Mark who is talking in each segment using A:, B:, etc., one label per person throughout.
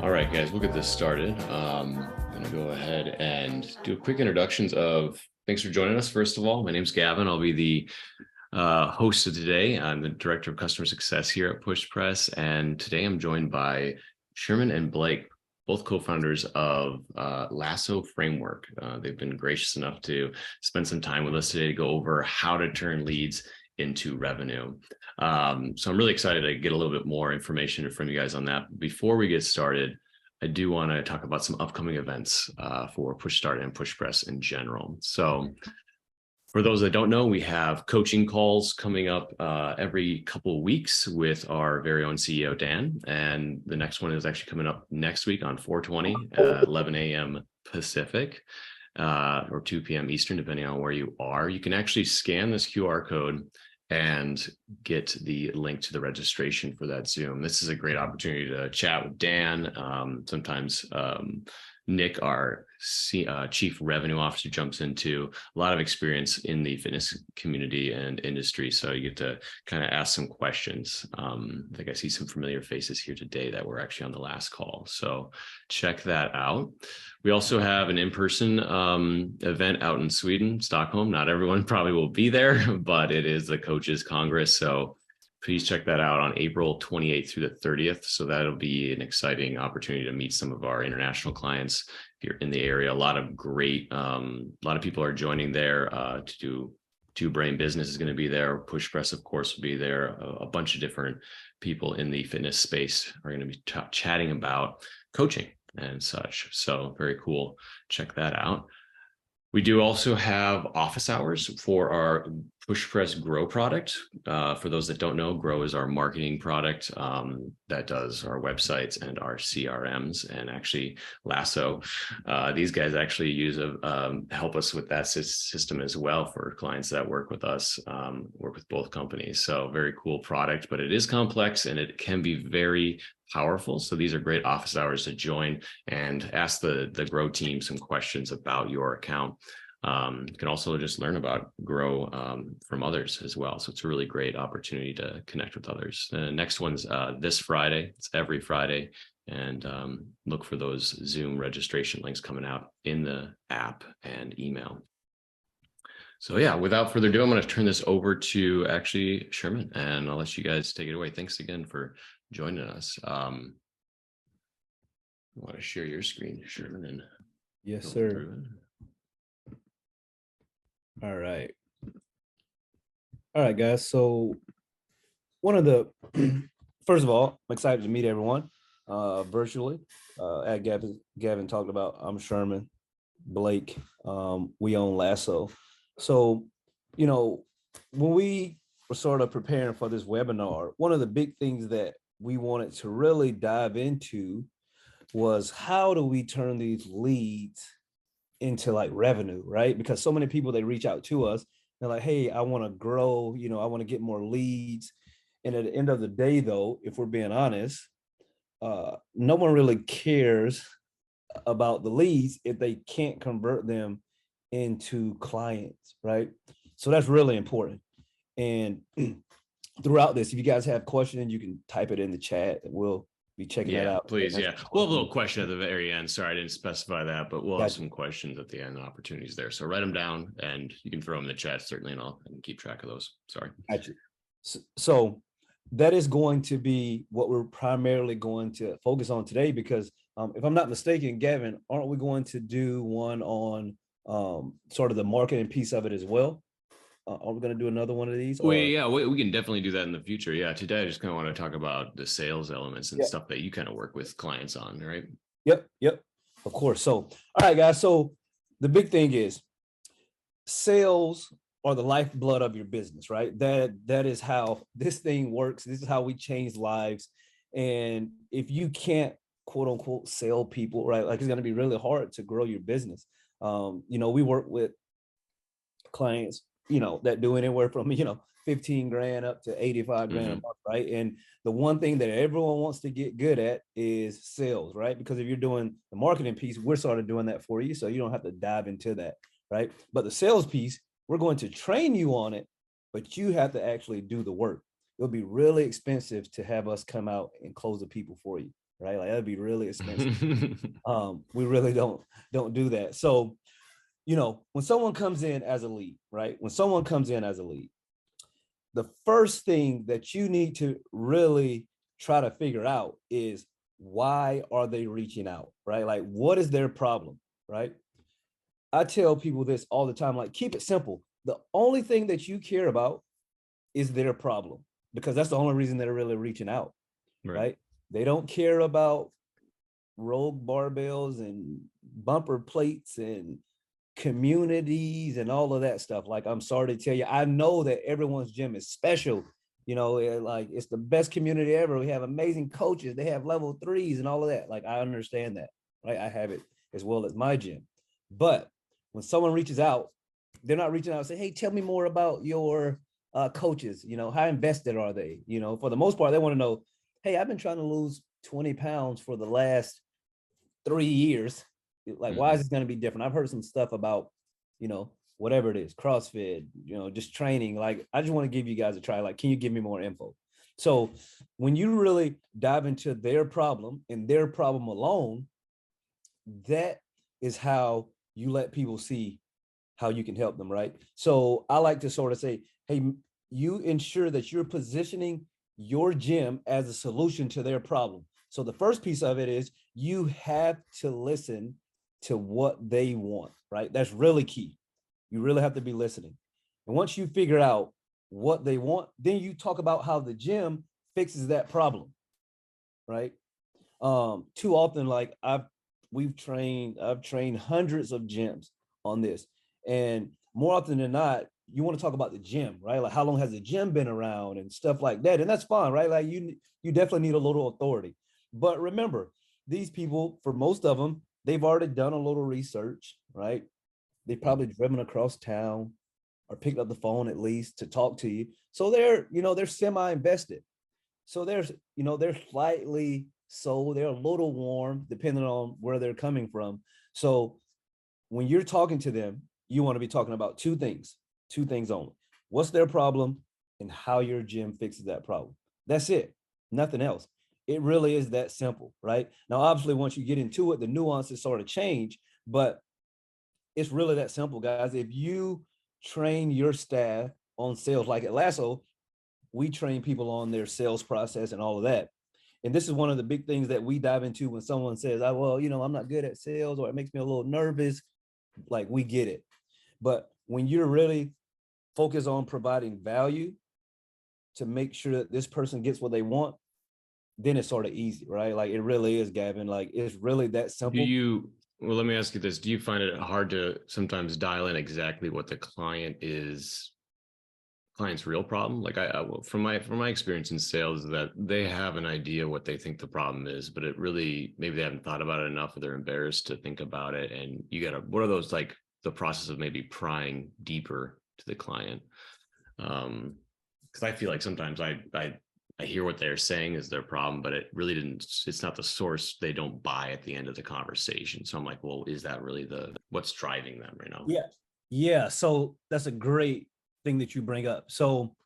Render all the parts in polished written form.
A: All right, guys, we'll get this started. I'm going to go ahead and do a quick introductions of, thanks for joining us. First of all, my name's Gavin. I'll be the host of today. I'm the Director of Customer Success here at PushPress. And today I'm joined by Sherman and Blake, both co-founders of LASSO Framework. They've been gracious enough to spend some time with us today to go over how to turn leads into revenue. So I'm really excited to get a little bit more information from you guys on that. Before we get started, I do want to talk about some upcoming events for PushStart and PushPress in general. So for those that don't know, we have coaching calls coming up every couple of weeks with our very own CEO, Dan. And the next one is actually coming up next week on 4/20 at 11 a.m. Pacific or 2 p.m. Eastern, depending on where you are. You can actually scan this QR code and get the link to the registration for that Zoom. This is a great opportunity to chat with Dan. Sometimes Nick, our Chief Revenue Officer, jumps into a lot of experience in the fitness community and industry. So you get to kind of ask some questions. I think I see some familiar faces here today that were actually on the last call. So check that out. We also have an in-person event out in Sweden, Stockholm. Not everyone probably will be there, but it is the Coaches Congress. So please check that out on April 28th through the 30th. So that'll be an exciting opportunity to meet some of our international clients if you're in the area. A lot of people are joining there to do Two Brain Business is going to be there. PushPress, of course, will be there. A bunch of different people in the fitness space are going to be chatting about coaching and such. So very cool. Check that out. We do also have office hours for our PushPress Grow product. For those that don't know, Grow is our marketing product that does our websites and our CRMs. And actually, LASSO, these guys actually use help us with that system as well for clients that work with us, work with both companies. So very cool product, but it is complex and it can be very powerful. So these are great office hours to join and ask the Grow team some questions about your account. You can also just learn about Grow from others as well. So it's a really great opportunity to connect with others. The next one's this Friday. It's every Friday. And look for those Zoom registration links coming out in the app and email. So yeah, without further ado, I'm going to turn this over to actually Sherman, and I'll let you guys take it away. Thanks again for joining us. I want to share your screen, Sherman. And
B: yes, sir. All right, guys. So first of all, I'm excited to meet everyone virtually. At Gavin talked about, I'm Sherman, Blake. We own LASSO. So, when we were sort of preparing for this webinar, one of the big things that we wanted to really dive into was how do we turn these leads into like revenue, right? Because so many people, they reach out to us, they're like, hey, I want to grow, I want to get more leads. And at the end of the day, though, if we're being honest, no one really cares about the leads if they can't convert them into clients, right? So that's really important. And throughout this, if you guys have questions, you can type it in the chat and we'll be checking that out.
A: Please. Yeah. We'll have a little question at the very end. Sorry, I didn't specify that, but we'll have some questions at the end, opportunities there. So write them down and you can throw them in the chat, certainly, and I'll keep track of those. Sorry.
B: Gotcha. So that is going to be what we're primarily going to focus on today, because if I'm not mistaken, Gavin, aren't we going to do one on sort of the marketing piece of it as well? Are we going to do another one of these?
A: We can definitely do that in the future. Yeah, today I just kind of want to talk about the sales elements and stuff that you kind of work with clients on, right?
B: Yep, of course. So, all right, guys. So the big thing is sales are the lifeblood of your business, right? That is how this thing works. This is how we change lives. And if you can't, quote unquote, sell people, right, like it's going to be really hard to grow your business. We work with clients, that do anywhere from, 15 grand up to 85 grand a month, right? And the one thing that everyone wants to get good at is sales, right? Because if you're doing the marketing piece, we're sort of doing that for you, so you don't have to dive into that, right? But the sales piece, we're going to train you on it, but you have to actually do the work. It'll be really expensive to have us come out and close the people for you, right? Like that'd be really expensive. We really don't do that. So, when someone comes in as a lead, right? When someone comes in as a lead, the first thing that you need to really try to figure out is why are they reaching out, right? Like, what is their problem, right? I tell people this all the time, like, keep it simple. The only thing that you care about is their problem, because that's the only reason they're really reaching out, right? They don't care about rogue barbells and bumper plates and communities and all of that stuff. Like, I'm sorry to tell you, I know that everyone's gym is special. Like it's the best community ever. We have amazing coaches. They have level 3s and all of that. Like, I understand that, right? I have it as well as my gym. But when someone reaches out, they're not reaching out and say, hey, tell me more about your coaches. How invested are they? For the most part, they want to know, hey, I've been trying to lose 20 pounds for the last 3 years. Like, why is this going to be different? I've heard some stuff about, whatever it is, CrossFit, just training. Like, I just want to give you guys a try. Like, can you give me more info? So when you really dive into their problem and their problem alone, that is how you let people see how you can help them, right? So I like to sort of say, hey, you ensure that you're positioning your gym as a solution to their problem. So the first piece of it is you have to listen to what they want, right? That's really key. You really have to be listening. And once you figure out what they want, then you talk about how the gym fixes that problem, right? Too often, like I've trained hundreds of gyms on this. And more often than not, you want to talk about the gym, right? Like, how long has the gym been around and stuff like that. And that's fine, right? Like, you definitely need a little authority. But remember, these people, for most of them, they've already done a little research, right? They've probably driven across town or picked up the phone at least to talk to you. So they're semi-invested. So they're slightly so they're a little warm depending on where they're coming from. So when you're talking to them, you want to be talking about two things only. What's their problem and how your gym fixes that problem. That's it. Nothing else. It really is that simple, right? Now, obviously, once you get into it, the nuances sort of change, but it's really that simple, guys. If you train your staff on sales, like at LASSO, we train people on their sales process and all of that. And this is one of the big things that we dive into when someone says, well, I'm not good at sales, or it makes me a little nervous. Like, we get it. But when you're really focused on providing value to make sure that this person gets what they want, then it's sort of easy, right? Like, it really is, Gavin. Like, it's really that simple.
A: Well, let me ask you this. Do you find it hard to sometimes dial in exactly what the client's real problem? Like, from my experience in sales, is that they have an idea what they think the problem is, but it really, maybe they haven't thought about it enough, or they're embarrassed to think about it. And what are those, like the process of maybe prying deeper to the client? Because I feel like sometimes I hear what they're saying is their problem, but it's not the source. They don't buy at the end of the conversation. So I'm like, well, is that really what's driving them right now?
B: Yeah. Yeah. So that's a great thing that you bring up. So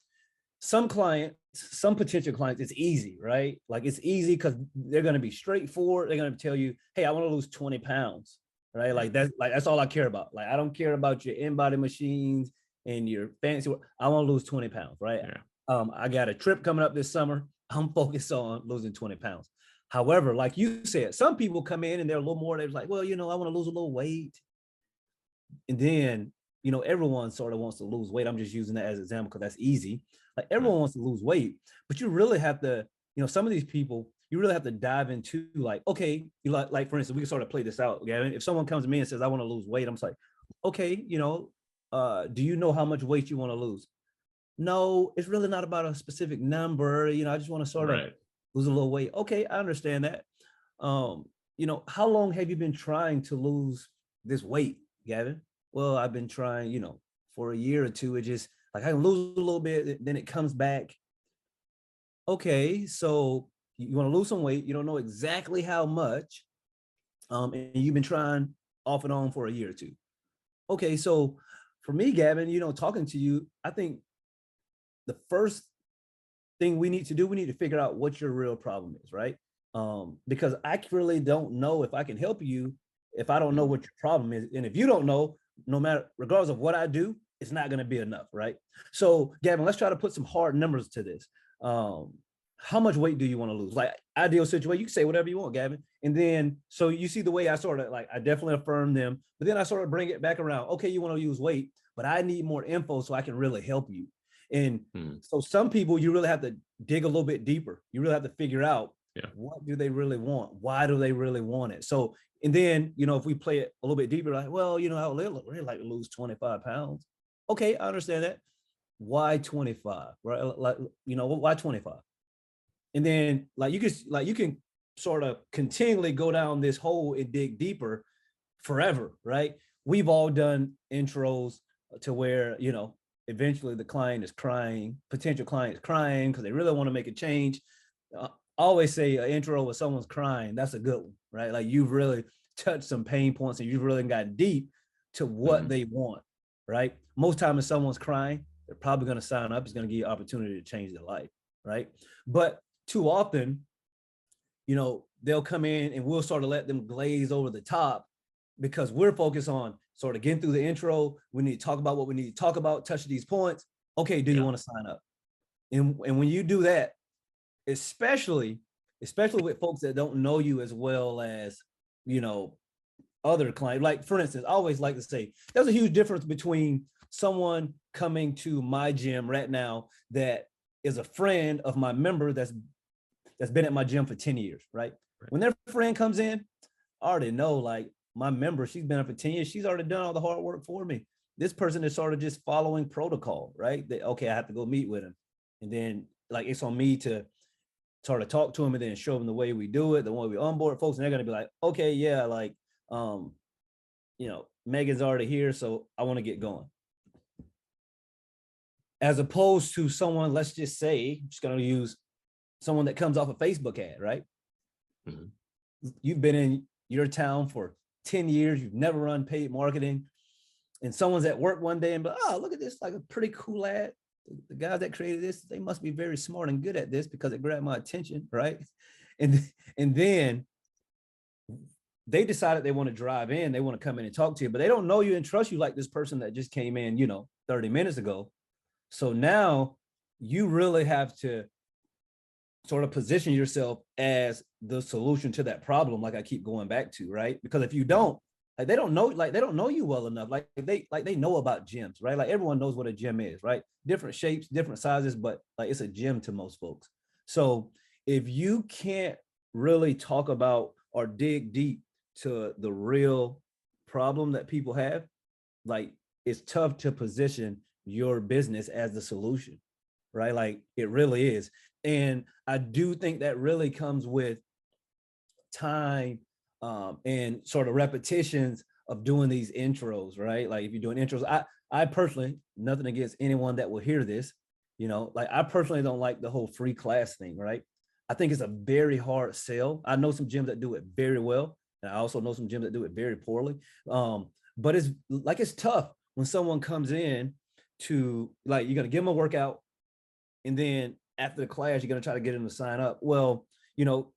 B: some potential clients, it's easy, right? Like, it's easy because they're going to be straightforward. They're going to tell you, hey, I want to lose 20 pounds, right? Like, that's all I care about. Like, I don't care about your in-body machines and your fancy work. I want to lose 20 pounds, right? Yeah. I got a trip coming up this summer. I'm focused on losing 20 pounds. However, like you said, some people come in and they're a little more, they're like, well, I want to lose a little weight. And then, everyone sort of wants to lose weight. I'm just using that as an example because that's easy. Like, everyone wants to lose weight, but you really have to, some of these people, you really have to dive into, like, okay, like for instance, we can sort of play this out. Gavin. If someone comes to me and says, I want to lose weight, I'm just like, okay, do you know how much weight you want to lose? No, it's really not about a specific number. I just want to sort of lose a little weight. Okay, I understand that. How long have you been trying to lose this weight, Gavin? Well, I've been trying, for a year or two. It just, like, I can lose a little bit, then it comes back. Okay, so you want to lose some weight. You don't know exactly how much. And you've been trying off and on for a year or two. Okay, so for me, Gavin, talking to you, I think the first thing we need to figure out what your real problem is, right? because I really don't know if I can help you if I don't know what your problem is. And if you don't know, no matter, regardless of what I do, it's not going to be enough, right? So, Gavin, let's try to put some hard numbers to this. How much weight do you want to lose? Like, ideal situation, you can say whatever you want, Gavin. And then, so you see the way I sort of like, I definitely affirm them, but then I sort of bring it back around. Okay, you want to use weight, but I need more info so I can really help you. And so some people, you really have to dig a little bit deeper. You really have to figure out what do they really want? Why do they really want it? So, and then, you know, if we play it a little bit deeper, like, well, you know, I would really like to lose 25 pounds. Okay, I understand that. Why 25? Right? Like, you know, why 25? And then like you can sort of continually go down this hole and dig deeper forever, right? We've all done intros to where, you know, eventually the client is crying, potential client is crying because they really want to make a change. I always say an intro where someone's crying, that's a good one, right? Like you've really touched some pain points and you've really gotten deep to what they want, right? Most time if someone's crying, they're probably going to sign up. It's going to give you opportunity to change their life, right? But too often, you know, they'll come in and we'll sort of let them glaze over the top because we're focused on sort of getting through the intro. We need to talk about what we need to talk about, touch these points. Okay, do you want to sign up? And when you do that, especially with folks that don't know you as well as, you know, other clients. Like, for instance, I always like to say there's a huge difference between someone coming to my gym right now that is a friend of my member that's been at my gym for 10 years, right? When their friend comes in, I already know, like, my member, she's been up for 10 years. She's already done all the hard work for me. This person is sort of just following protocol, right? That, okay, I have to go meet with him. And then, like, it's on me to sort of talk to him and then show them the way we do it, the way we onboard folks. And they're going to be like, okay, yeah, like, you know, Megan's already here, so I want to get going. As opposed to someone, let's just say, I'm just going to use someone that comes off a Facebook ad, right? You've been in your town for 10 years, you've never run paid marketing, and someone's at work one day and be like, oh, look at this, like a pretty cool ad. The guys that created this, they must be very smart and good at this because it grabbed my attention, right? And then they decided they want to drive in, they want to come in and talk to you, but they don't know you and trust you like this person that just came in, you know, 30 minutes ago. So now you really have to sort of position yourself as the solution to that problem, like I keep going back to, right? Because if you don't, like, they don't know you well enough. Like they know about gyms, right? Like everyone knows what a gym is, right? Different shapes, different sizes, but like it's a gym to most folks. So if you can't really talk about or dig deep to the real problem that people have, like it's tough to position your business as the solution, right? Like it really is. And I do think that really comes with time and sort of repetitions of doing these intros, right? Like if you're doing intros, I personally, nothing against anyone that will hear this, you know, like I personally don't like the whole free class thing, right? I think it's a very hard sell. I know some gyms that do it very well. And I also know some gyms that do it very poorly. But it's tough when someone comes in to, like, you're going to give them a workout and then after the class, you're going to try to get them to sign up. Well, you know,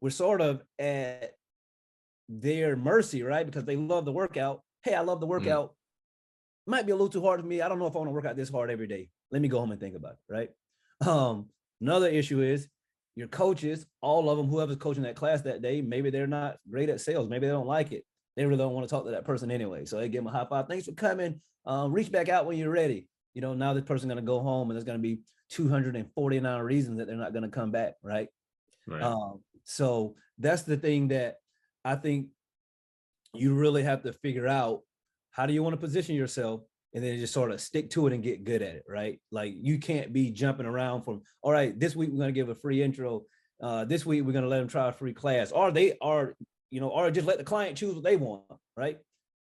B: we're sort of at their mercy, right? Because they love the workout. Hey, I love the workout. Might be a little too hard for me. I don't know if I want to work out this hard every day. Let me go home and think about it, right? Another issue is your coaches, all of them, whoever's coaching that class that day, maybe they're not great at sales. Maybe they don't like it. They really don't want to talk to that person anyway. So they give them a high five. Thanks for coming. Reach back out when you're ready. You know, now this person's going to go home and there's going to be 249 reasons that they're not going to come back, right? So that's the thing that I think you really have to figure out. How do you want to position yourself? And then just sort of stick to it and get good at it, right? Like you can't be jumping around from, all right, this week we're going to give a free intro. This week we're going to let them try a free class, or just let the client choose what they want, right?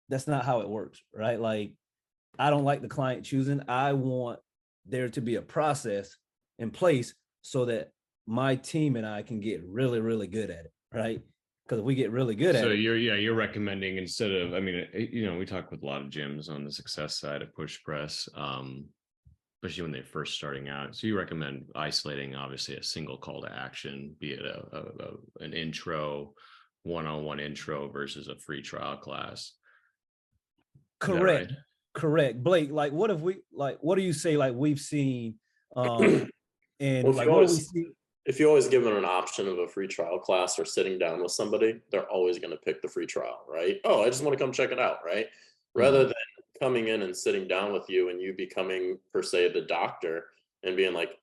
B: That's not how it works, right? Like I don't like the client choosing. I want there to be a process in place so that my team and I can get really, really good at it, right? Because we get really good at it.
A: So you're recommending, instead of, I mean, you know, we talk with a lot of gyms on the success side of push press. especially when they're first starting out. So you recommend isolating, obviously, a single call to action, be it an intro, one-on-one intro versus a free trial class.
B: Correct.
A: Right?
B: Correct. Blake, like what do you say like we've seen and
C: Well,
B: like what do we see?
C: if you always give them an option of a free trial class or sitting down with somebody, they're always going to pick the free trial, right? Oh, I just want to come check it out, right? Rather than coming in and sitting down with you and you becoming, per se, the doctor and being like,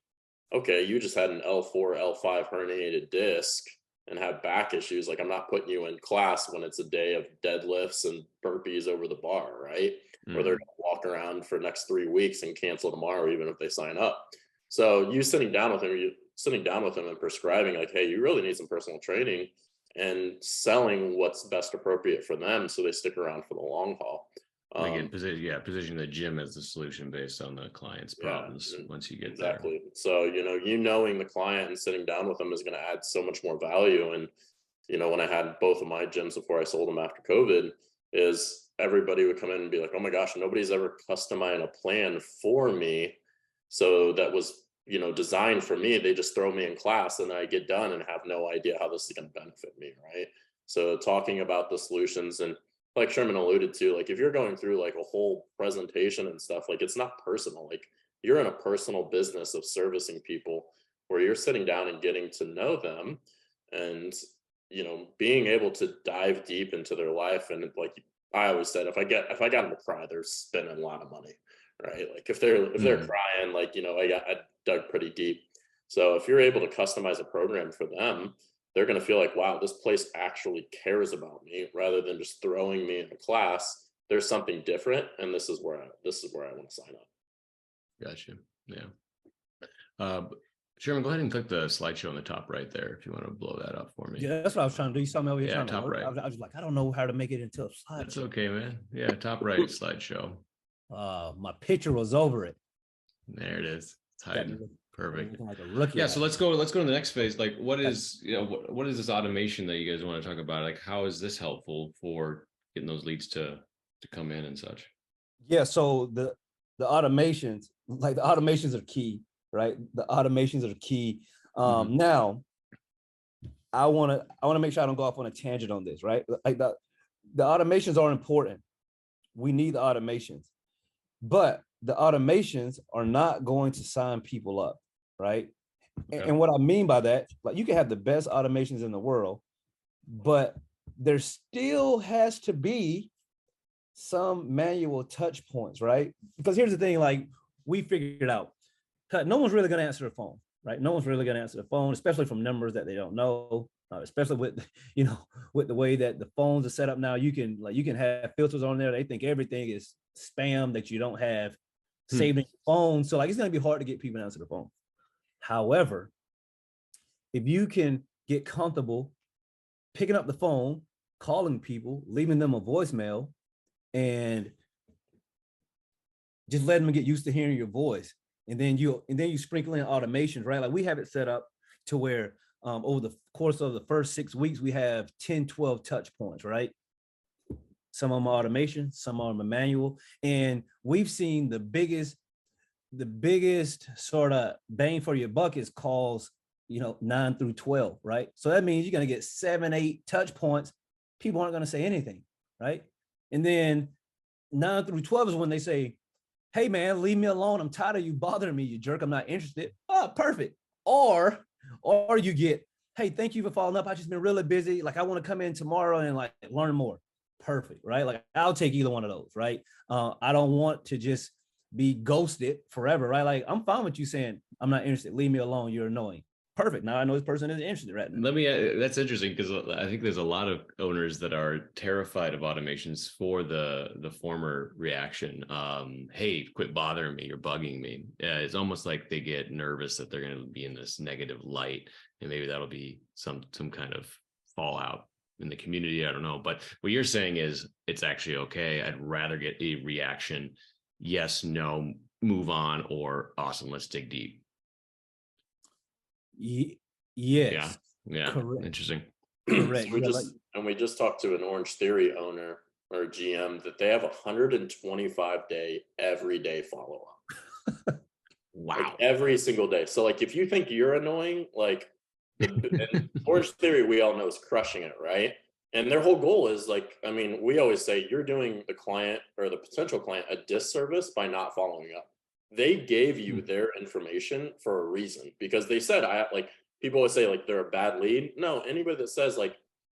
C: okay, you just had an L4, L5 herniated disc and have back issues. Like, I'm not putting you in class when it's a day of deadlifts and burpees over the bar, right? Or they're going to walk around for the next 3 weeks and cancel tomorrow, even if they sign up. So you sitting down with them and prescribing like, hey, you really need some personal training, and selling what's best appropriate for them so they stick around for the long haul.
A: Again, position the gym as the solution based on the client's problems once you get there.
C: So, knowing the client and sitting down with them is going to add so much more value. And, when I had both of my gyms before I sold them after COVID, is everybody would come in and be like, oh my gosh, nobody's ever customized a plan for me. So that was, designed for me. They just throw me in class and I get done and have no idea how this is going to benefit me. Right. So talking about the solutions, and like Sherman alluded to, like if you're going through like a whole presentation and stuff, like it's not personal. Like you're in a personal business of servicing people where you're sitting down and getting to know them and, being able to dive deep into their life. And like I always said, if I got them to cry, they're spending a lot of money, right? Like if they're crying, like, I dug pretty deep. So if you're able to customize a program for them, they're going to feel like, wow, this place actually cares about me rather than just throwing me in a class. There's something different. And this is where I want to sign up.
A: Gotcha. Yeah. Sherman, go ahead and click the slideshow on the top right there if you want to blow that up for me.
B: Yeah, that's what I was trying to do. You saw me over here.
A: Yeah, top right.
B: I was like, I don't know how to make it into a slideshow.
A: That's okay, man. Yeah, top right slideshow.
B: My picture was over it.
A: There it is. It's hiding. Perfect.
B: Like a rookie.
A: Yeah, so let's go to the next phase. Like what is this automation that you guys want to talk about? Like how is this helpful for getting those leads to come in and such?
B: Yeah, so the automations are key, right? The automations are key. Now I want to make sure I don't go off on a tangent on this, right? Like the automations are important. We need the automations, but the automations are not going to sign people up, right? Okay. And what I mean by that, like you can have the best automations in the world, but there still has to be some manual touch points, right? Because here's the thing, like we figured out, no one's really going to answer the phone, right? No one's really going to answer the phone, especially from numbers that they don't know, especially with, with the way that the phones are set up now. You can have filters on there. They think everything is spam that you don't have saved in your phone. So like, it's going to be hard to get people to answer the phone. However, if you can get comfortable picking up the phone, calling people, leaving them a voicemail, and just letting them get used to hearing your voice, and then you sprinkle in automations, right? Like we have it set up to where over the course of the first 6 weeks, we have 10, 12 touch points, right? Some of them are automation, some of them are manual, and we've seen the biggest sort of bang for your buck is calls, 9 through 12, right? So that means you're going to get 7, 8 touch points. People aren't going to say anything, right? And then 9 through 12 is when they say, hey man, leave me alone. I'm tired of you bothering me, you jerk. I'm not interested. Oh, perfect. Or you get, hey, thank you for following up. I've just been really busy. Like I want to come in tomorrow and like learn more. Perfect, right? Like I'll take either one of those, right? I don't want to just be ghosted forever, right? Like I'm fine with you saying, I'm not interested. Leave me alone. You're annoying. Perfect. Now I know this person isn't interested right now.
A: That's interesting because I think there's a lot of owners that are terrified of automations for the former reaction. Hey, quit bothering me. You're bugging me. It's almost like they get nervous that they're going to be in this negative light, and maybe that'll be some kind of fallout in the community. I don't know. But what you're saying is it's actually okay. I'd rather get a reaction. Yes, no, move on, or awesome, let's dig deep.
B: Yes.
A: Yeah. Correct. Interesting.
B: Correct.
C: We just talked to an Orange Theory owner or GM that they have 125-day everyday follow-up.
A: Wow.
C: Like every single day. So like if you think you're annoying, like and Orange Theory, we all know, is crushing it, right? And their whole goal is like, I mean, we always say you're doing the client or the potential client a disservice by not following up. They gave you their information for a reason, because they said, I like, people always say like they're a bad lead. No, anybody that says like,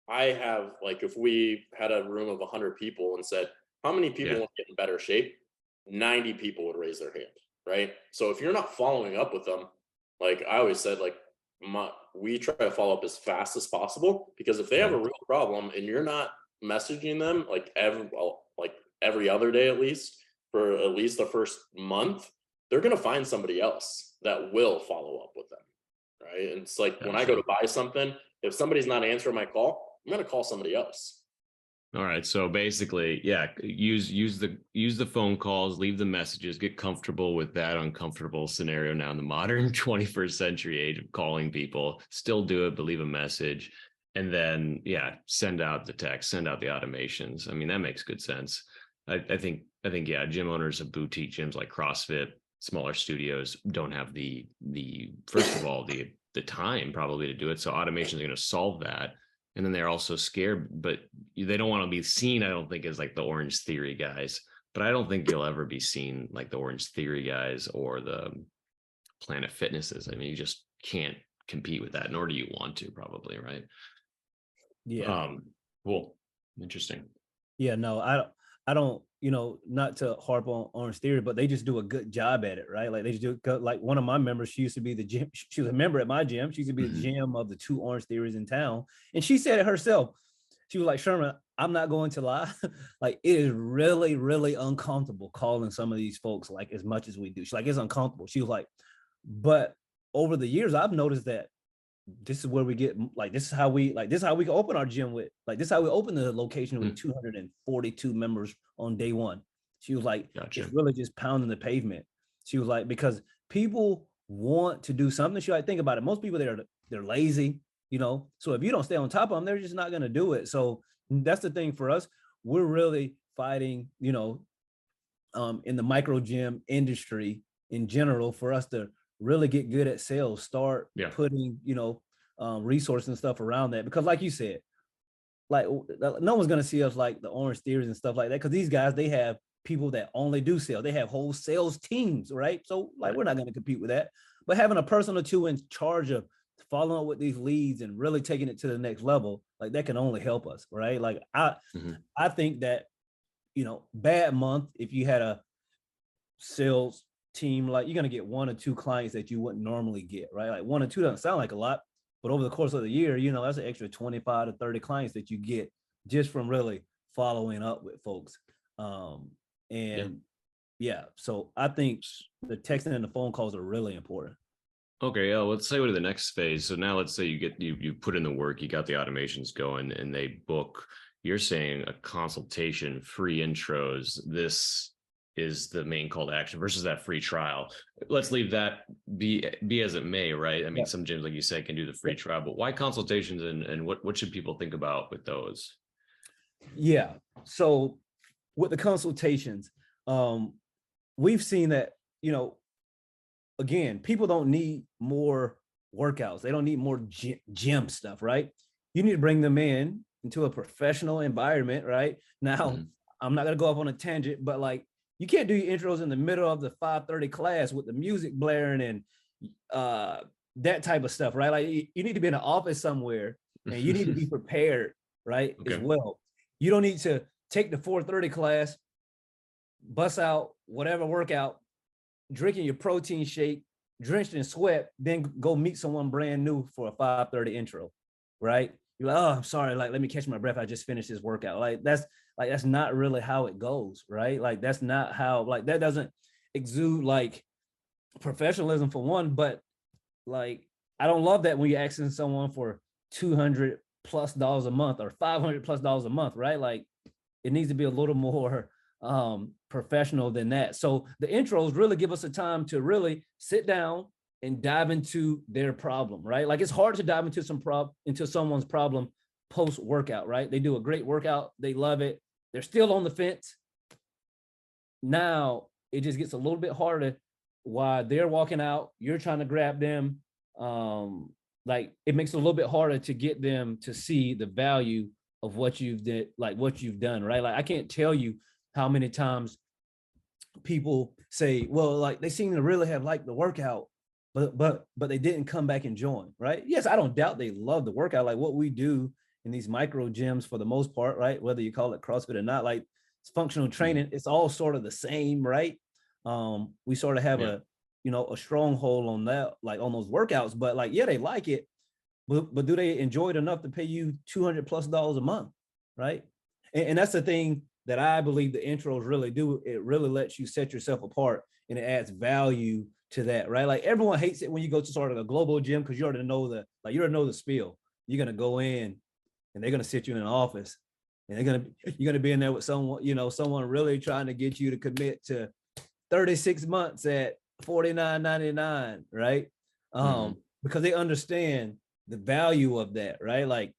C: I have, like, if we had a room of 100 people and said, how many people want to get in better shape? 90 people would raise their hand, right? So if you're not following up with them, like I always said, like we try to follow up as fast as possible, because if they have a real problem and you're not messaging them like every other day, at least for at least the first month, they're going to find somebody else that will follow up with them, right? And it's like when I go to buy something, if somebody's not answering my call, I'm going to call somebody else.
A: All right. So basically, yeah, use the phone calls, leave the messages, get comfortable with that uncomfortable scenario now in the modern 21st century age of calling people. Still do it, but leave a message. And then, yeah, send out the text, send out the automations. I mean, that makes good sense. I think, yeah, gym owners of boutique gyms like CrossFit, smaller studios don't have the first of all, the time probably to do it. So automation is going to solve that. And then they're also scared, but they don't want to be seen, I don't think, as like the Orange Theory guys. But I don't think you'll ever be seen like the Orange Theory guys or the Planet Fitnesses. I mean, you just can't compete with that, nor do you want to, probably, right?
B: Yeah.
A: Cool. Interesting.
B: Yeah, no, I don't, not to harp on Orange Theory, but they just do a good job at it, right? Like they just do, like one of my members, she used to be the gym. She was a member at my gym. She used to be the gym of the 2 Orange Theories in town. And she said it herself. She was like, Sherman, I'm not going to lie. Like it is really, really uncomfortable calling some of these folks like as much as we do. She's like, it's uncomfortable. She was like, but over the years, I've noticed that this is where we get, like, this is how we can open our gym with, like, this is how we open the location with 242 members on day one. She was like,
A: Gotcha.
B: It's really just pounding the pavement. She was like, because people want to do something. She like, think about it. Most people, they're lazy, so if you don't stay on top of them, they're just not going to do it. So that's the thing for us. We're really fighting, in the micro gym industry in general, for us to really get good at sales, start putting, resources and stuff around that. Because like you said, like no one's going to see us like the Orange Theories and stuff like that. Because these guys, they have people that only do sales. They have whole sales teams, right? So like, we're not going to compete with that. But having a person or two in charge of following up with these leads and really taking it to the next level, like that can only help us, right? Like I think that, bad month, if you had a sales team, like you're going to get 1 or 2 clients that you wouldn't normally get, right? Like 1 or 2 doesn't sound like a lot, but over the course of the year, that's an extra 25 to 30 clients that you get just from really following up with folks. So I think the texting and the phone calls are really important.
A: Okay, yeah, let's say to the next phase. So now let's say you put in the work, you got the automations going, and they book, you're saying a consultation, free intros. This is the main call to action versus that free trial. Let's leave that be as it may, right? I mean, some gyms, like you said, can do the free trial, but why consultations, and what should people think about with those?
B: Yeah. So with the consultations, we've seen that, again, people don't need more workouts. They don't need more gym stuff, right? You need to bring them into a professional environment, right? Now, I'm not going to go up on a tangent, but like, you can't do your intros in the middle of the 5:30 class with the music blaring and that type of stuff, right? Like you need to be in an office somewhere and you need to be prepared, right? As well. You don't need to take the 4:30 class, bust out whatever workout, drinking your protein shake, drenched in sweat, then go meet someone brand new for a 5:30 intro, right? You're like, oh, I'm sorry, like, let me catch my breath. I just finished this workout. That's not really how it goes, right? Like, that's not how, like, that doesn't exude like professionalism for one, but like, I don't love that when you're asking someone for $200+ a month or $500+ a month, right? Like, it needs to be a little more professional than that. So the intros really give us a time to really sit down and dive into their problem, right? Like it's hard to dive into someone's problem post-workout, right? They do a great workout, they love it, they're still on the fence. Now it just gets a little bit harder while they're walking out, you're trying to grab them. Like it makes it a little bit harder to get them to see the value of what you've did, like what you've done, right? Like I can't tell you how many times people say, well, like they seem to really have liked the workout, but they didn't come back and join, right? Yes, I don't doubt they love the workout. Like what we do in these micro gyms for the most part, right? Whether you call it CrossFit or not, like it's functional training, it's all sort of the same, right? We sort of have a stronghold on that, like on those workouts, but like, yeah, they like it, but do they enjoy it enough to pay you $200+ a month, right? And that's the thing that I believe the intros really do. It really lets you set yourself apart, and it adds value to that, right? Like everyone hates it when you go to sort of a global gym because you already know the spiel. You're gonna go in, and they're gonna sit you in an office, and you're gonna be in there with someone really trying to get you to commit to 36 months at $49.99, right? Because they understand the value of that, right? Like,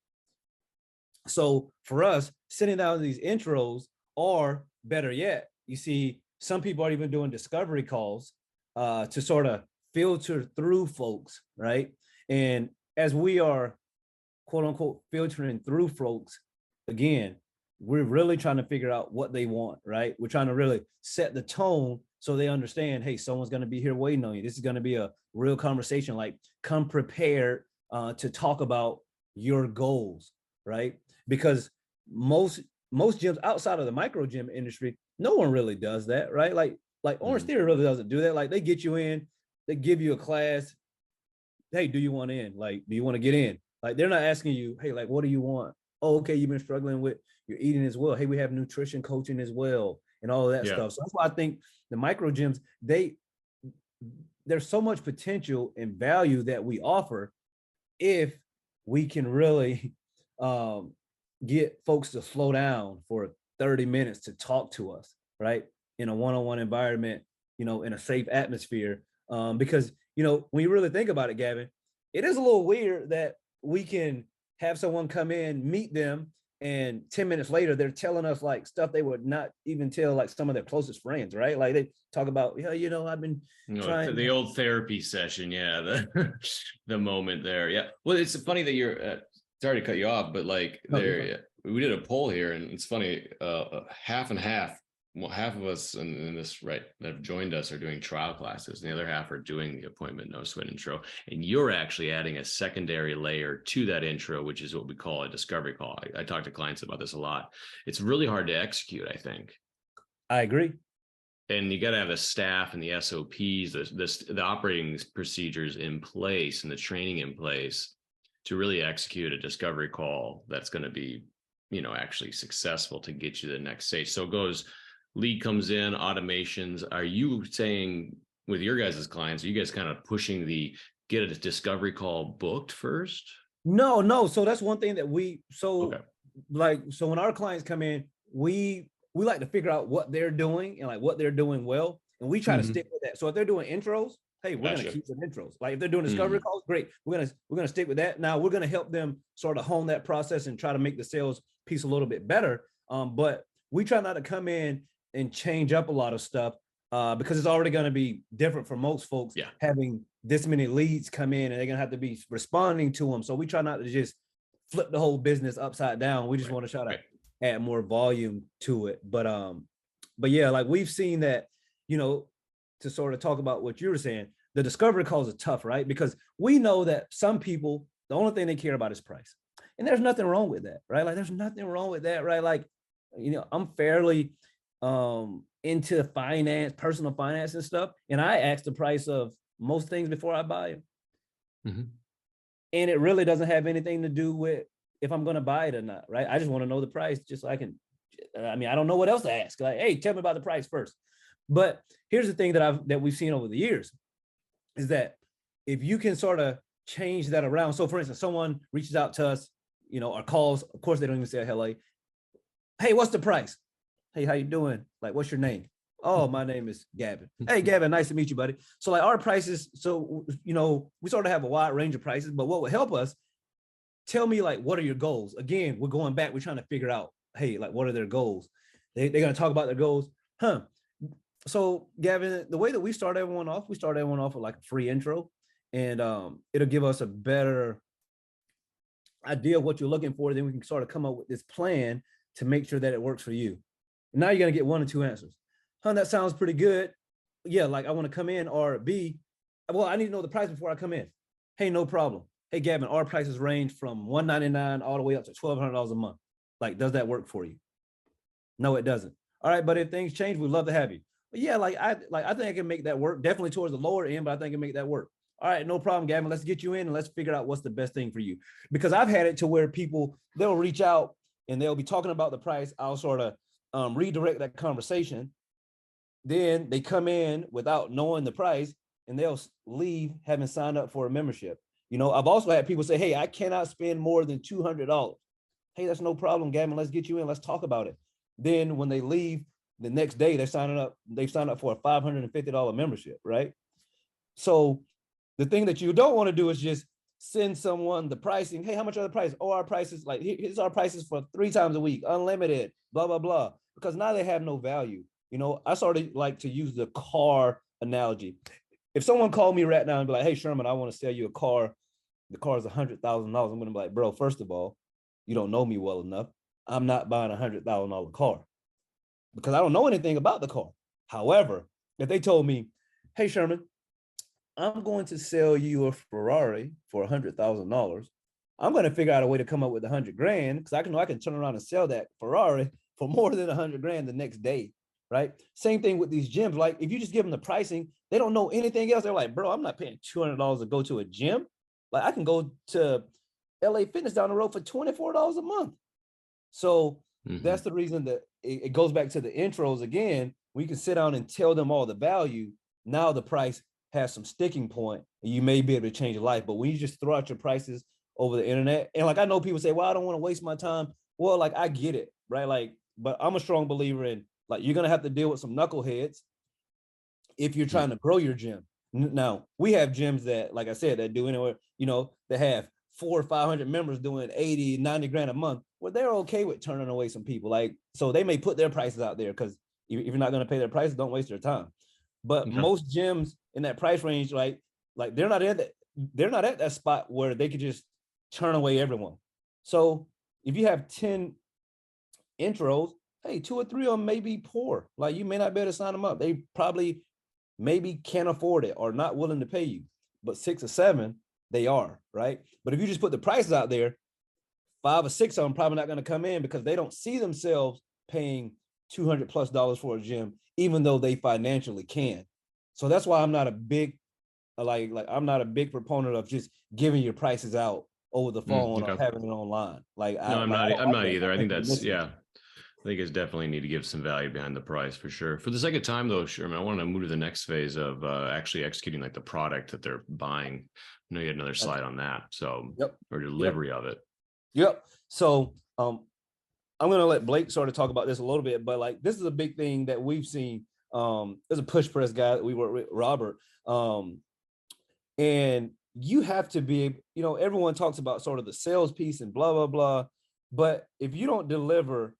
B: so for us, sitting down these intros, or better yet, you see some people are even doing discovery calls to sort of filter through folks, right? And as we are, quote unquote, filtering through folks, again, we're really trying to figure out what they want, right? We're trying to really set the tone so they understand, hey, someone's going to be here waiting on you. This is going to be a real conversation. Like, come prepared to talk about your goals, right? Because most gyms outside of the micro gym industry, no one really does that, right? Like Orange Theory really doesn't do that. Like they get you in, they give you a class. Hey, do you want in? Like, do you want to get in? Like they're not asking you, hey, like, what do you want? Oh, okay, you've been struggling with your eating as well. Hey, we have nutrition coaching as well, and all of that stuff. So that's why I think the micro gyms, there's so much potential and value that we offer if we can really get folks to slow down for 30 minutes to talk to us, right? In a one-on-one environment, in a safe atmosphere. Because, when you really think about it, Gavin, it is a little weird that we can have someone come in, meet them, and 10 minutes later, they're telling us like stuff they would not even tell like some of their closest friends, right? Like they talk about, I've been trying
A: the old therapy session. Yeah. The moment there. Yeah. Well, it's funny that you're sorry to cut you off, but like we did a poll here, and it's funny, half and half. Well, half of us in this, right, that have joined us are doing trial classes, and the other half are doing the appointment no sweat intro. And you're actually adding a secondary layer to that intro, which is what we call a discovery call. I talk to clients about this a lot. It's really hard to execute, I think.
B: I agree.
A: And you got to have the staff and the SOPs, the operating procedures in place and the training in place to really execute a discovery call that's going to be, actually successful to get you to the next stage. So it goes, lead comes in, automations. Are you saying with your guys' clients, are you guys kind of pushing get a discovery call booked first?
B: No. So that's one thing that so when our clients come in, we like to figure out what they're doing and like what they're doing well. And we try to stick with that. So if they're doing intros, hey, we're going to keep some intros. Like if they're doing discovery calls, great. We're going to stick with that. Now we're going to help them sort of hone that process and try to make the sales piece a little bit better. But we try not to come in and change up a lot of stuff because it's already going to be different for most folks having this many leads come in, and they're going to have to be responding to them. So we try not to just flip the whole business upside down. We just want to try to add more volume to it. But yeah, like we've seen that, to sort of talk about what you were saying, the discovery calls are tough, right? Because we know that some people, the only thing they care about is price. And there's nothing wrong with that, right? Like there's nothing wrong with that, right? Like, I'm fairly into finance, personal finance and stuff. And I ask the price of most things before I buy them. And it really doesn't have anything to do with if I'm going to buy it or not, right? I just want to know the price just so I don't know what else to ask. Like, hey, tell me about the price first. But here's the thing that we've seen over the years is that if you can sort of change that around. So for instance, someone reaches out to us, or calls, of course, they don't even say hello. Hey, what's the price? Hey, how you doing? Like, what's your name? Oh, my name is Gavin. Hey, Gavin, nice to meet you, buddy. So like our prices, so, we sort of have a wide range of prices, but what would help us, tell me like, what are your goals? Again, we're going back, we're trying to figure out, hey, like, what are their goals? They're going to talk about their goals. So Gavin, the way that we start everyone off with like a free intro, and it'll give us a better idea of what you're looking for. Then we can sort of come up with this plan to make sure that it works for you. Now you're gonna get 1 or 2 answers. That sounds pretty good. Yeah, like I want to come in, or B, well, I need to know the price before I come in. Hey, no problem. Hey, Gavin, our prices range from $199 all the way up to $1,200 a month. Like, does that work for you? No, it doesn't. All right, but if things change, we'd love to have you. But yeah, I think I can make that work. Definitely towards the lower end, but I think I can make that work. All right, no problem, Gavin. Let's get you in and let's figure out what's the best thing for you. Because I've had it to where people, they'll reach out and they'll be talking about the price. I'll sort of redirect that conversation. Then they come in without knowing the price and they'll leave having signed up for a membership. I've also had people say, hey, I cannot spend more than $200. Hey, that's no problem, Gavin. Let's get you in. Let's talk about it. Then when they leave the next day, they've signed up for a $550 membership, right? So the thing that you don't want to do is just send someone the pricing. Hey, how much are the prices? Oh, our prices, like, here's our prices for 3 times a week, unlimited, blah, blah, blah. Because now they have no value. I sort of like to use the car analogy. If someone called me right now and be like, hey, Sherman, I want to sell you a car. The car is $100,000. I'm going to be like, bro, first of all, you don't know me well enough. I'm not buying a $100,000 car because I don't know anything about the car. However, if they told me, hey, Sherman, I'm going to sell you a Ferrari for $100,000. I'm going to figure out a way to come up with $100,000 because I can turn around and sell that Ferrari for more than $100,000 the next day, right? Same thing with these gyms. Like if you just give them the pricing, they don't know anything else. They're like, bro, I'm not paying $200 to go to a gym. Like I can go to LA Fitness down the road for $24 a month. So that's the reason that it goes back to the intros again. We can sit down and tell them all the value. Now the price has some sticking point and you may be able to change your life. But when you just throw out your prices over the internet, and like I know people say, well, I don't want to waste my time. Well, like I get it, right? Like, but I'm a strong believer in like you're gonna have to deal with some knuckleheads if you're trying to grow your gym. Now we have gyms that, like I said, that do anywhere, that have 400 or 500 members doing 80, 90 grand a month. Well, they're okay with turning away some people. Like, so they may put their prices out there because if you're not going to pay their prices, don't waste their time. But most gyms in that price range, like they're not at that spot where they could just turn away everyone. So if you have 10 intros, hey, 2 or 3 of them may be poor. Like you may not be able to sign them up. They probably maybe can't afford it or not willing to pay you. But 6 or 7, they are, right? But if you just put the prices out there, 5 or 6 of them probably not going to come in because they don't see themselves paying $200+ for a gym, even though they financially can. So that's why I'm not a big, I'm not a big proponent of just giving your prices out over the phone or having it online.
A: I'm not either. I think that's, I think it's definitely need to give some value behind the price for sure. For the sake of time though, Sherman, I want to move to the next phase of actually executing like the product that they're buying. I know you had another slide on that. So, or delivery of it.
B: Yep. So, I'm going to let Blake sort of talk about this a little bit, but like, this is a big thing that we've seen. There's a push press guy that we work with, Robert. And you have to be, everyone talks about sort of the sales piece and blah, blah, blah. But if you don't deliver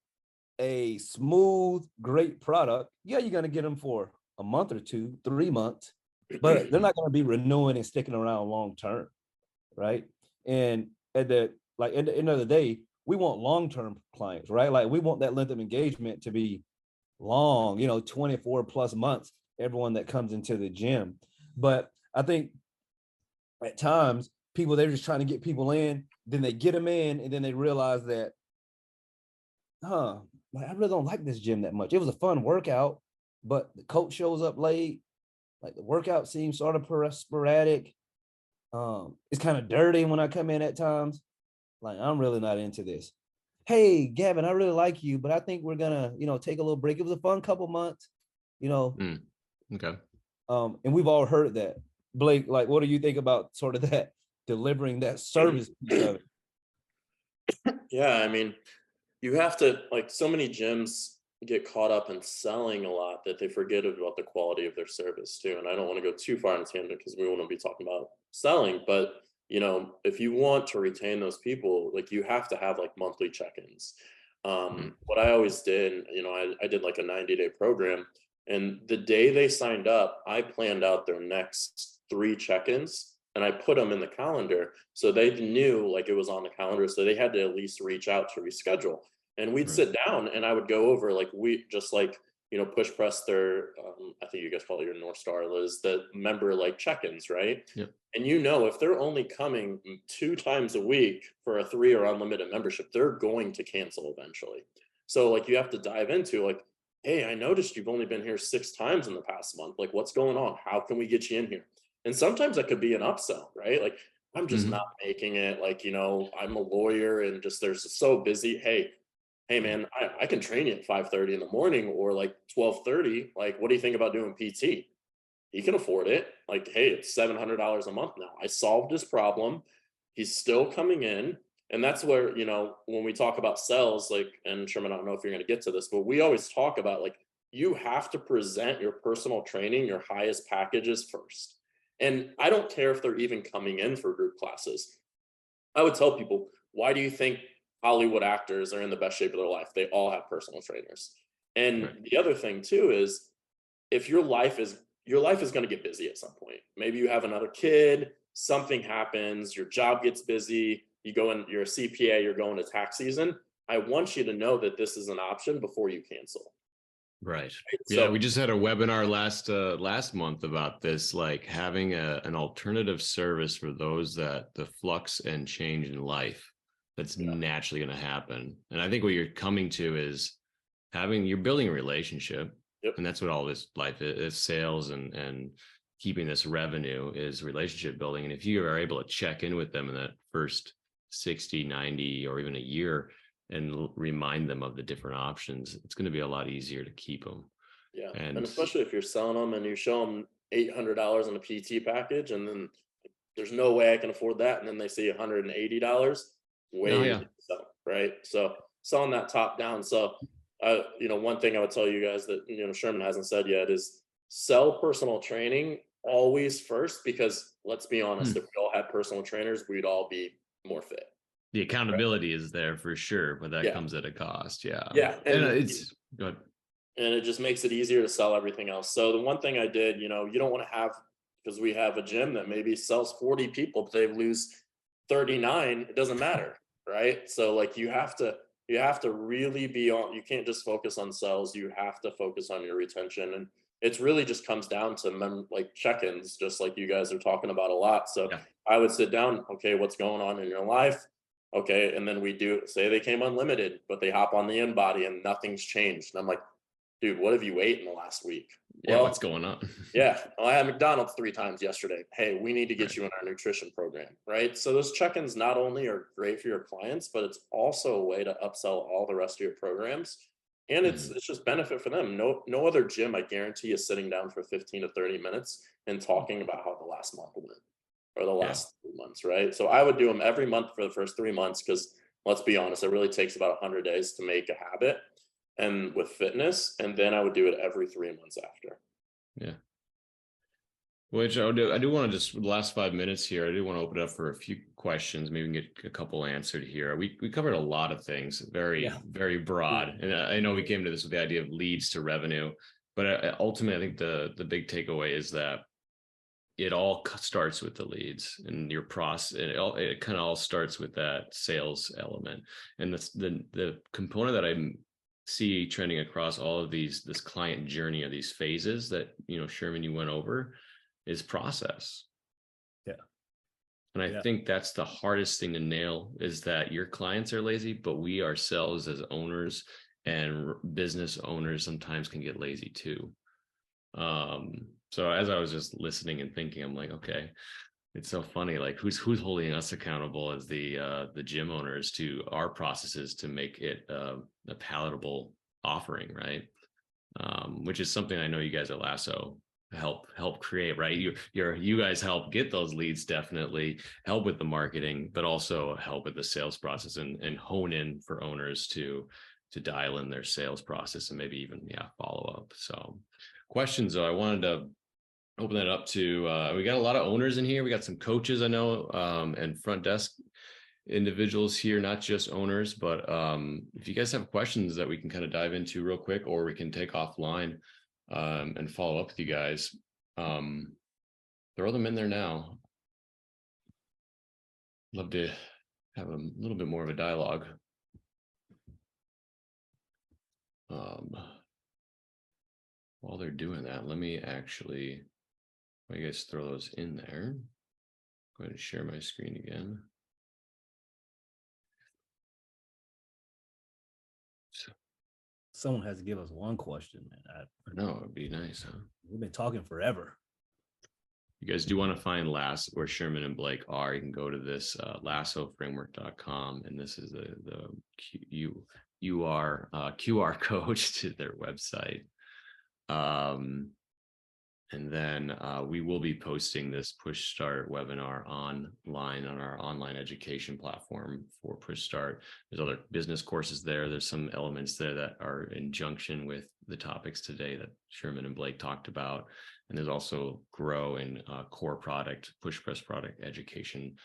B: a smooth, great product, you're going to get them for a month or 2, 3 months, but they're not going to be renewing and sticking around long term, right? And at the end of the day, we want long-term clients, right? Like we want that length of engagement to be long, 24+ months, everyone that comes into the gym. But I think at times people, they're just trying to get people in, then they get them in and then they realize that, I really don't like this gym that much. It was a fun workout, but the coach shows up late. Like the workout seems sort of sporadic. It's kind of dirty when I come in at times. Like, I'm really not into this. Hey, Gavin, I really like you, but I think we're gonna, take a little break. It was a fun couple months,
A: Okay.
B: And we've all heard that. Blake, like, what do you think about sort of that delivering that service piece of it?
C: Yeah, I mean, you have to, like, so many gyms get caught up in selling a lot that they forget about the quality of their service too. And I don't want to go too far in tangent because we want to be talking about selling, but if you want to retain those people, like you have to have like monthly check-ins. What I always did, I did like a 90-day program And the day they signed up, I planned out their next 3 check-ins and I put them in the calendar. So they knew like it was on the calendar. So they had to at least reach out to reschedule. And we'd
A: Right.
C: sit down and I would go over like we just like, push press their, I think you guys call it your North Star, Liz, the member like check-ins, right?
A: Yep.
C: And if they're only coming 2 times a week for a 3 or unlimited membership, they're going to cancel eventually. So like you have to dive into like, hey, I noticed you've only been here 6 times in the past month. Like, what's going on? How can we get you in here? And sometimes that could be an upsell, right? Like, I'm just not making it. Like, I'm a lawyer and just they're so busy. Hey, man, I can train you at 5:30 in the morning or like 12:30. Like, what do you think about doing PT? He can afford it. Like, hey, it's $700 a month now. I solved his problem. He's still coming in. And that's where, when we talk about sales, like, and Sherman, I don't know if you're going to get to this, but we always talk about like, you have to present your personal training, your highest packages first. And I don't care if they're even coming in for group classes. I would tell people, why do you think Hollywood actors are in the best shape of their life? They all have personal trainers. And
A: Right.
C: the other thing too is if your life is going to get busy at some point. Maybe you have another kid, something happens, your job gets busy, you're a CPA, you're going to tax season. I want you to know that this is an option before you cancel.
A: Right. Yeah,
C: So
A: we just had a webinar last month about this, like having an alternative service for those that the flux and change in life that's naturally going to happen. And I think what you're coming to is you're building a relationship.
C: Yep.
A: And that's what all this life is, sales and keeping this revenue is relationship building. And if you are able to check in with them in that first 60, 90, or even a year and remind them of the different options, it's going to be a lot easier to keep them.
C: Yeah. And especially if you're selling them and you show them $800 in a PT package, and then there's no way I can afford that. And then they see $180, sell, right? So selling that top down. So, one thing I would tell you guys that, Sherman hasn't said yet is sell personal training always first, because let's be honest, if we all had personal trainers, we'd all be more fit.
A: The accountability is there for sure, but that comes at a cost. Yeah.
C: Yeah.
A: And it's good.
C: And it just makes it easier to sell everything else. So the one thing I did, you don't want to have, because we have a gym that maybe sells 40 people, but they lose 39, it doesn't matter. Right. So like you have to really be on, you can't just focus on sales. You have to focus on your retention. And it's really just comes down to like check-ins, just like you guys are talking about a lot. So I would sit down, okay, what's going on in your life? Okay. And then we do say they came unlimited, but they hop on the InBody and nothing's changed. And I'm like, dude, what have you ate in the last week?
A: Yeah, what's going on?
C: I had McDonald's 3 times yesterday. Hey, we need to get you in our nutrition program, right? So those check-ins not only are great for your clients, but it's also a way to upsell all the rest of your programs. And it's just benefit for them. No other gym, I guarantee, is sitting down for 15 to 30 minutes and talking about how the last month went or the last 3 months, right? So I would do them every month for the first 3 months, because let's be honest, it really takes about 100 days to make a habit. And with fitness, and then I would do it every 3 months after.
A: Yeah. Which I do want to just, the last 5 minutes here, I do want to open it up for a few questions. Maybe we can get a couple answered here. We covered a lot of things, very broad. And I know we came to this with the idea of leads to revenue, but ultimately, I think the big takeaway is that it all starts with the leads and your process. It kind of all starts with that sales element. And the component that I see trending across all of this client journey or these phases that, Sherman, you went over, is process.
B: Yeah.
A: And I think that's the hardest thing to nail, is that your clients are lazy, but we ourselves as owners and business owners sometimes can get lazy too. So as I was just listening and thinking, I'm like, okay, it's so funny. Like who's holding us accountable as the gym owners to our processes to make it a palatable offering, right? Which is something I know you guys at LASSO help create, right? You guys help get those leads, definitely help with the marketing, but also help with the sales process and hone in for owners to dial in their sales process and maybe even follow up. So questions though, I wanted to open that up to we got a lot of owners in here. We got some coaches I know, and front desk individuals here, not just owners, but if you guys have questions that we can kind of dive into real quick, or we can take offline, and follow up with you guys. Throw them in there now. Love to have a little bit more of a dialogue. While they're doing that, let me actually, I guess, throw those in there. Go ahead and share my screen again.
B: Someone has to give us one question, man.
A: I know, it'd be nice, huh?
B: We've been talking forever.
A: You guys do want to find where Sherman and Blake are, you can go to this lassoframework.com, and this is the QR code to their website. And then we will be posting this PushStart webinar online on our online education platform for PushStart. There's other business courses there. There's some elements there that are in junction with the topics today that Sherman and Blake talked about. And there's also Grow and core product, PushPress product education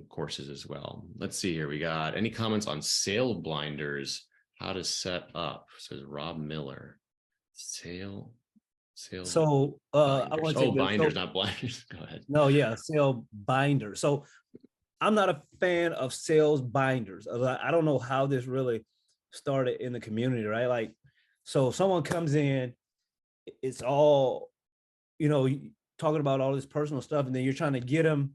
A: courses as well. Let's see here. We got any comments on sale blinders, how to set up, says Rob Miller. Sale.
B: So I want to take
A: binders, not blinders. Go ahead.
B: No, yeah, sale binder. So I'm not a fan of sales binders. I don't know how this really started in the community, right? Like, so someone comes in, it's all, talking about all this personal stuff, and then you're trying to get them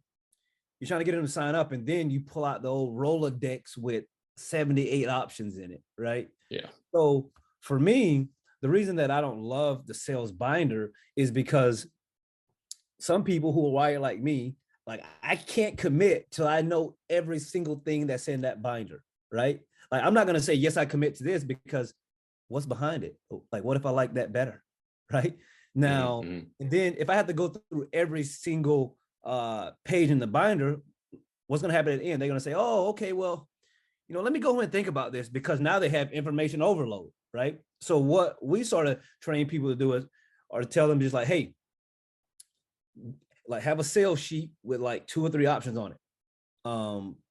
B: to sign up, and then you pull out the old Rolodex with 78 options in it, right?
A: Yeah.
B: So for me, the reason that I don't love the sales binder is because some people who are wired like me, like I can't commit till I know every single thing that's in that binder, right? Like I'm not going to say, yes, I commit to this, because what's behind it? Like, what if I like that better, right? Now, and then if I have to go through every single page in the binder, what's going to happen at the end? They're going to say, oh, okay, well, let me go and think about this, because now they have information overload, right? So what we sort of train people to do or to tell them just like, hey, like have a sales sheet with like 2 or 3 options on it.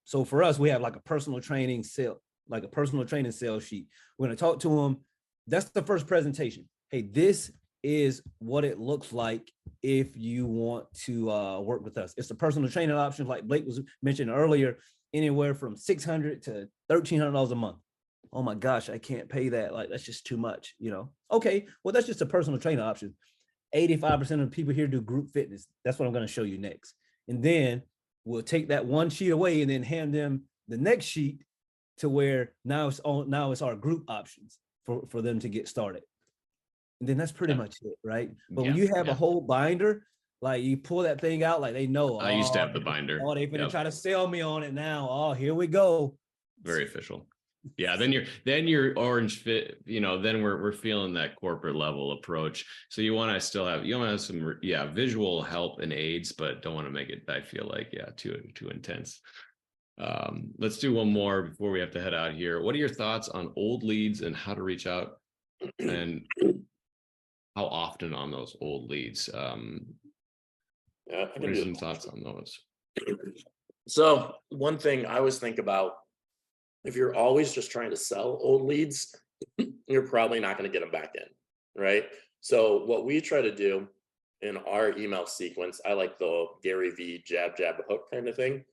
B: So for us, we have like a personal training sales sheet. We're going to talk to them. That's the first presentation. Hey, this is what it looks like if you want to work with us. It's a personal training option, like Blake was mentioned earlier, anywhere from $600 to $1,300 a month. Oh my gosh, I can't pay that. Like, that's just too much, Okay, well, that's just a personal trainer option. 85% of the people here do group fitness. That's what I'm going to show you next. And then we'll take that one sheet away and then hand them the next sheet to where now it's our group options for them to get started. And then that's pretty much it, right? But when you have a whole binder, like you pull that thing out, like they know.
A: I used to have the binder.
B: Oh, they're going to try to sell me on it now. Oh, here we go.
A: Very official. Yeah, then you're orange fit, then we're feeling that corporate level approach. So you want to still have some visual help and aids, but don't want to make it, I feel like, too intense. Let's do one more before we have to head out here. What are your thoughts on old leads and how to reach out, and how often on those old leads? What are some thoughts on those?
C: So one thing I always think about, if you're always just trying to sell old leads, you're probably not going to get them back in, right? So what we try to do in our email sequence, I like the Gary V jab, hook kind of thing.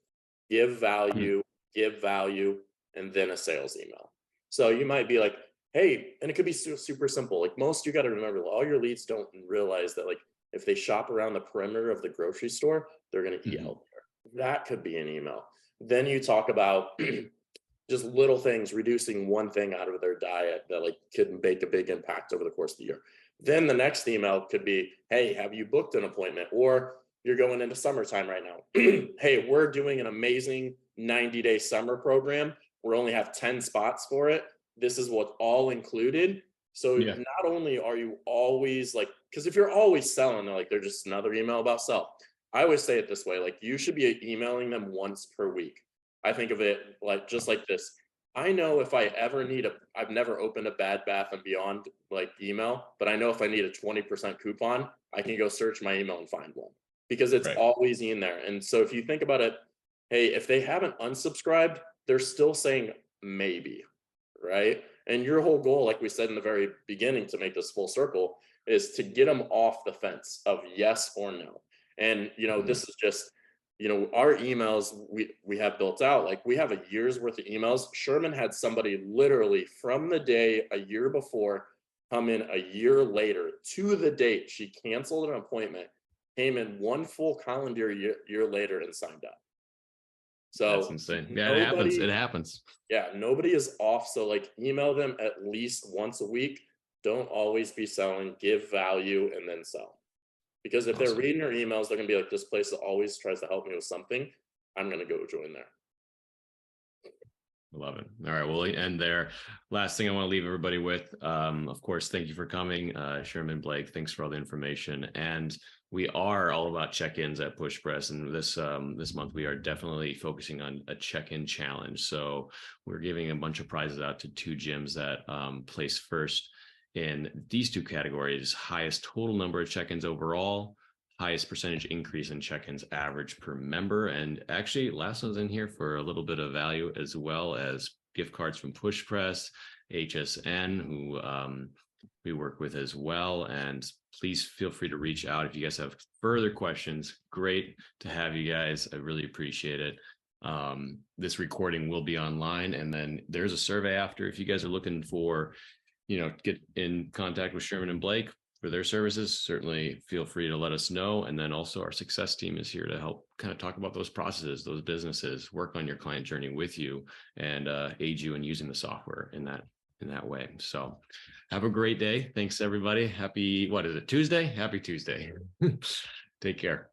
C: Give value, and then a sales email. So you might be like, hey, and it could be super simple. Like you got to remember, all your leads don't realize that, like, if they shop around the perimeter of the grocery store, they're going to eat out there. That could be an email. Then you talk about just little things, reducing one thing out of their diet that like could make a big impact over the course of the year. Then the next email could be, hey, have you booked an appointment? Or you're going into summertime right now. Hey, we're doing an amazing 90-day summer program. We only have 10 spots for it. This is what's all included. So not only are you always like, because if you're always selling, they're just another email about sell. I always say it this way, like you should be emailing them once per week. I think of it like just like this. I know if I ever need I've never opened a Bed Bath and Beyond like email, but I know if I need a 20% coupon, I can go search my email and find one, because it's always in there. And so if you think about it, hey, if they haven't unsubscribed, they're still saying maybe, right? And your whole goal, like we said in the very beginning, to make this full circle, is to get them off the fence of yes or no. And, you know, this is just, you know, our emails we have built out, like we have a year's worth of emails. Sherman had somebody literally from the day a year before come in a year later to the date she canceled an appointment, came in one full calendar year later and signed up. So
A: that's insane. Yeah, it happens. It happens.
C: Yeah, nobody is off. So like email them at least once a week. Don't always be selling, give value and then sell. Because if they're reading your emails, they're gonna be like, this place always tries to help me with something. I'm gonna go join there.
A: Love it. All right, we'll end there. Last thing I want to leave everybody with, of course, thank you for coming, Sherman, Blake. Thanks for all the information. And we are all about check-ins at PushPress, and this month we are definitely focusing on a check-in challenge. So we're giving a bunch of prizes out to 2 gyms that place first in these 2 categories: highest total number of check-ins overall, highest percentage increase in check-ins average per member. And actually LASSO's in here for a little bit of value, as well as gift cards from PushPress, HSN, who we work with as well. And please feel free to reach out if you guys have further questions. Great to have you guys. I really appreciate it. This recording will be online, and then there's a survey after. If you guys are looking for, you know, get in contact with Sherman and Blake for their services, certainly feel free to let us know. And then also our success team is here to help kind of talk about those processes, those businesses, work on your client journey with you, and aid you in using the software in that way. So have a great day. Thanks everybody. Happy, what is it, Tuesday? Happy Tuesday. Take care.